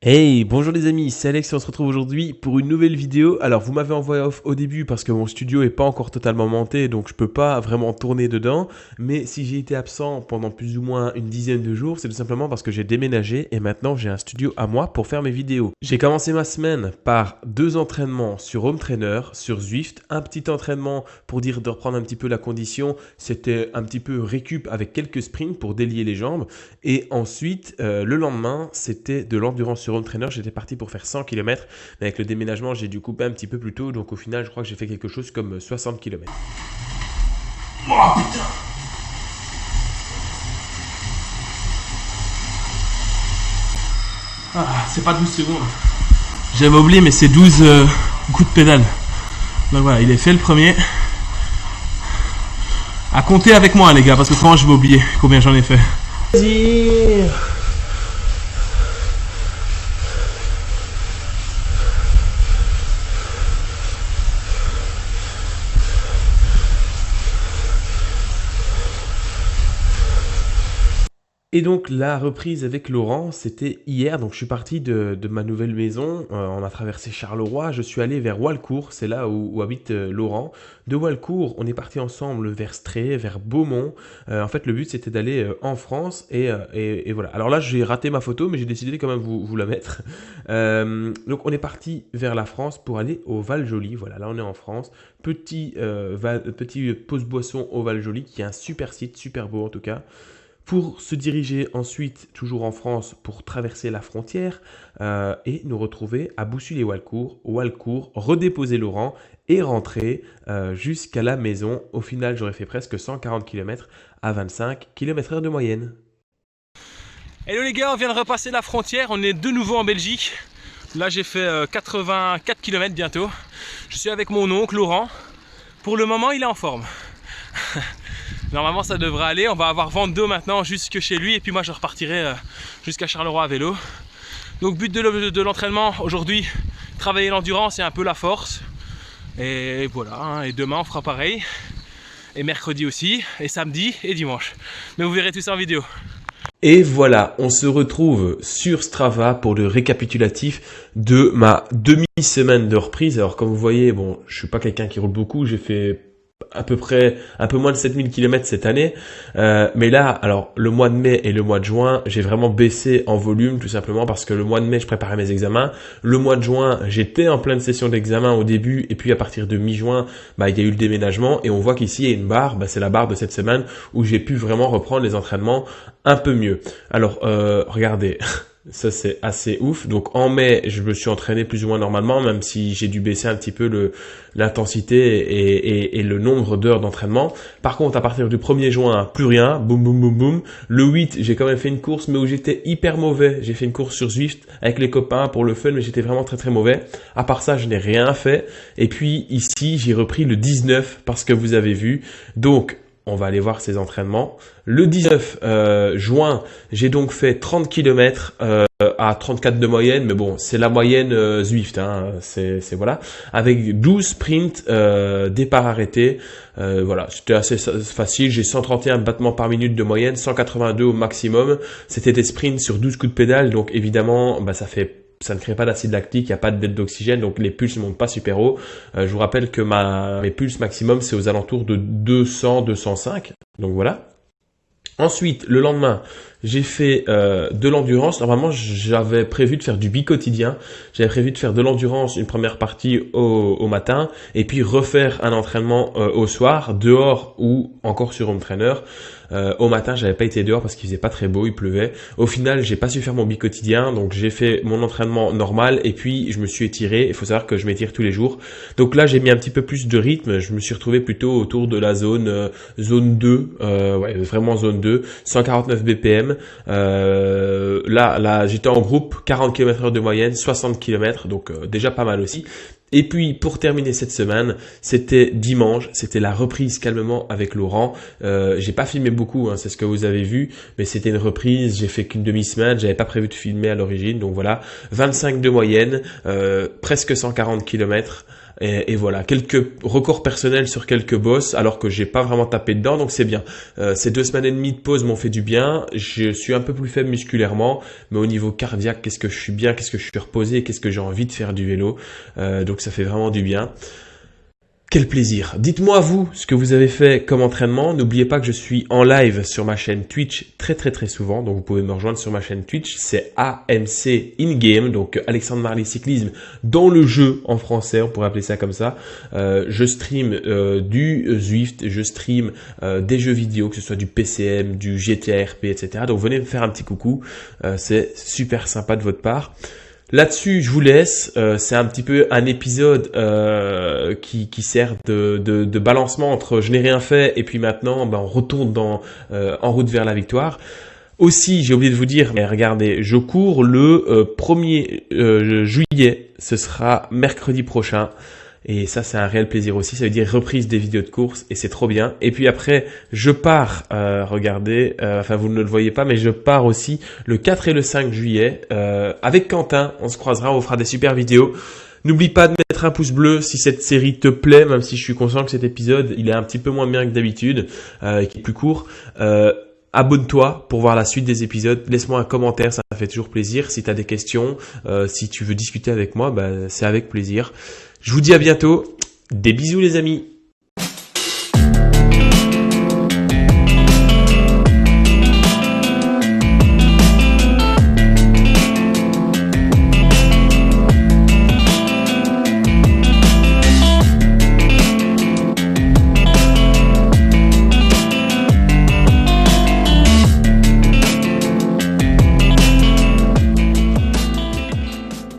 Hey, bonjour les amis, c'est Alex et on se retrouve aujourd'hui pour une nouvelle vidéo. Alors vous m'avez envoyé off au début parce que mon studio est pas encore totalement monté, donc je peux pas vraiment tourner dedans. Mais si j'ai été absent pendant plus ou moins une dizaine de jours, c'est tout simplement parce que j'ai déménagé et maintenant j'ai un studio à moi pour faire mes vidéos. J'ai commencé ma semaine par 2 entraînements sur Home Trainer, sur Zwift, un petit entraînement pour dire de reprendre un petit peu la condition, c'était un petit peu récup avec quelques sprints pour délier les jambes. Et ensuite, le lendemain, c'était de l'endurance sur Home Trainer, j'étais parti pour faire 100 km, mais avec le déménagement, j'ai dû couper un petit peu plus tôt, donc au final, je crois que j'ai fait quelque chose comme 60 km. Oh putain. Ah, c'est pas 12 secondes. J'avais oublié, mais c'est 12 coups de pédale. Donc voilà, il est fait le premier. À compter avec moi, les gars, parce que franchement, je vais oublier combien j'en ai fait. Vas-y. Et donc la reprise avec Laurent, c'était hier, donc je suis parti de ma nouvelle maison, on a traversé Charleroi, je suis allé vers Walcourt, c'est là où habite Laurent. De Walcourt, on est parti ensemble vers Stray, vers Beaumont. En fait, le but c'était d'aller en France et voilà. Alors là, j'ai raté ma photo, mais j'ai décidé quand même vous la mettre. Donc on est parti vers la France pour aller au Val-Joli, voilà, là on est en France. Petit pause boisson au Val-Joli, qui est un super site, super beau en tout cas. Pour se diriger ensuite, toujours en France, pour traverser la frontière et nous retrouver à Boussy-les-Walcourt, redéposer Laurent et rentrer jusqu'à la maison. Au final, j'aurais fait presque 140 km à 25 km/h de moyenne. Hello les gars, on vient de repasser la frontière, on est de nouveau en Belgique. Là j'ai fait 84 km bientôt. Je suis avec mon oncle Laurent. Pour le moment il est en forme. Normalement ça devrait aller, on va avoir vent d'eau maintenant jusque chez lui et puis moi je repartirai jusqu'à Charleroi à vélo. Donc but de l'entraînement aujourd'hui, travailler l'endurance et un peu la force. Et voilà, hein, et demain on fera pareil. Et mercredi aussi, et samedi et dimanche. Mais vous verrez tout ça en vidéo. Et voilà, on se retrouve sur Strava pour le récapitulatif de ma demi-semaine de reprise. Alors comme vous voyez, bon, je suis pas quelqu'un qui roule beaucoup, j'ai fait à peu près un peu moins de 7000 km cette année, mais là, alors le mois de mai et le mois de juin, j'ai vraiment baissé en volume tout simplement parce que le mois de mai je préparais mes examens, le mois de juin j'étais en pleine session d'examen au début et puis à partir de mi-juin il y a eu le déménagement et on voit qu'ici il y a une barre, c'est la barre de cette semaine où j'ai pu vraiment reprendre les entraînements un peu mieux. Alors regardez. Ça c'est assez ouf. Donc en mai, je me suis entraîné plus ou moins normalement, même si j'ai dû baisser un petit peu l'intensité et le nombre d'heures d'entraînement. Par contre, à partir du 1er juin, plus rien. Boum, boum, boum, boum. Le 8, j'ai quand même fait une course, mais où j'étais hyper mauvais. J'ai fait une course sur Zwift avec les copains pour le fun, mais j'étais vraiment très très mauvais. À part ça, je n'ai rien fait. Et puis ici, j'ai repris le 19 parce que vous avez vu. Donc, on va aller voir ces entraînements. Le 19 juin, j'ai donc fait 30 km à 34 de moyenne, mais bon, c'est la moyenne Zwift, hein, c'est voilà, avec 12 sprints, départ arrêté. Voilà, c'était assez facile. J'ai 131 battements par minute de moyenne, 182 au maximum. C'était des sprints sur 12 coups de pédale, donc évidemment, ça ne crée pas d'acide lactique, il n'y a pas de dette d'oxygène, donc les pulses ne montent pas super haut. Je vous rappelle que mes pulses maximum, c'est aux alentours de 200-205. Donc voilà. Ensuite, le lendemain, j'ai fait de l'endurance. Normalement, j'avais prévu de faire du bi-quotidien. J'avais prévu de faire de l'endurance, une première partie au matin, et puis refaire un entraînement au soir, dehors ou encore sur Home Trainer. Au matin, j'avais pas été dehors parce qu'il faisait pas très beau, il pleuvait. Au final, j'ai pas su faire mon bi-quotidien, donc j'ai fait mon entraînement normal et puis je me suis étiré. Il faut savoir que je m'étire tous les jours. Donc là, j'ai mis un petit peu plus de rythme. Je me suis retrouvé plutôt autour de la zone 2, ouais, vraiment zone 2, 149 BPM. Là, j'étais en groupe, 40 km/h de moyenne, 60 km, donc déjà pas mal aussi. Et puis pour terminer cette semaine, c'était dimanche, c'était la reprise calmement avec Laurent. J'ai pas filmé beaucoup, hein, c'est ce que vous avez vu, mais c'était une reprise, j'ai fait qu'une demi-semaine, j'avais pas prévu de filmer à l'origine, donc voilà, 25 de moyenne, presque 140 km. Et voilà, quelques records personnels sur quelques bosses, alors que j'ai pas vraiment tapé dedans, donc c'est bien. Ces 2 semaines et demie de pause m'ont fait du bien. Je suis un peu plus faible musculairement, mais au niveau cardiaque, qu'est-ce que je suis bien, qu'est-ce que je suis reposé, et qu'est-ce que j'ai envie de faire du vélo. Donc ça fait vraiment du bien. Quel plaisir. Dites-moi vous ce que vous avez fait comme entraînement. N'oubliez pas que je suis en live sur ma chaîne Twitch très souvent. Donc vous pouvez me rejoindre sur ma chaîne Twitch. C'est AMC In-Game, donc Alexandre Marly Cyclisme dans le jeu en français, on pourrait appeler ça comme ça. Je stream du Zwift, je stream des jeux vidéo, que ce soit du PCM, du GTA RP, etc. Donc venez me faire un petit coucou. C'est super sympa de votre part. Là-dessus, je vous laisse. C'est un petit peu un épisode qui sert de balancement entre je n'ai rien fait et puis maintenant on retourne en route vers la victoire. Aussi, j'ai oublié de vous dire, mais regardez, je cours le 1er juillet. Ce sera mercredi prochain. Et ça, c'est un réel plaisir aussi. Ça veut dire reprise des vidéos de course et c'est trop bien. Et puis après, je pars, regardez, enfin vous ne le voyez pas, mais je pars aussi le 4 et le 5 juillet avec Quentin. On se croisera, on vous fera des super vidéos. N'oublie pas de mettre un pouce bleu si cette série te plaît, même si je suis conscient que cet épisode, il est un petit peu moins bien que d'habitude, qui est plus court. Abonne-toi pour voir la suite des épisodes. Laisse-moi un commentaire, ça fait toujours plaisir. Si tu as des questions, si tu veux discuter avec moi, c'est avec plaisir. Je vous dis à bientôt. Des bisous les amis.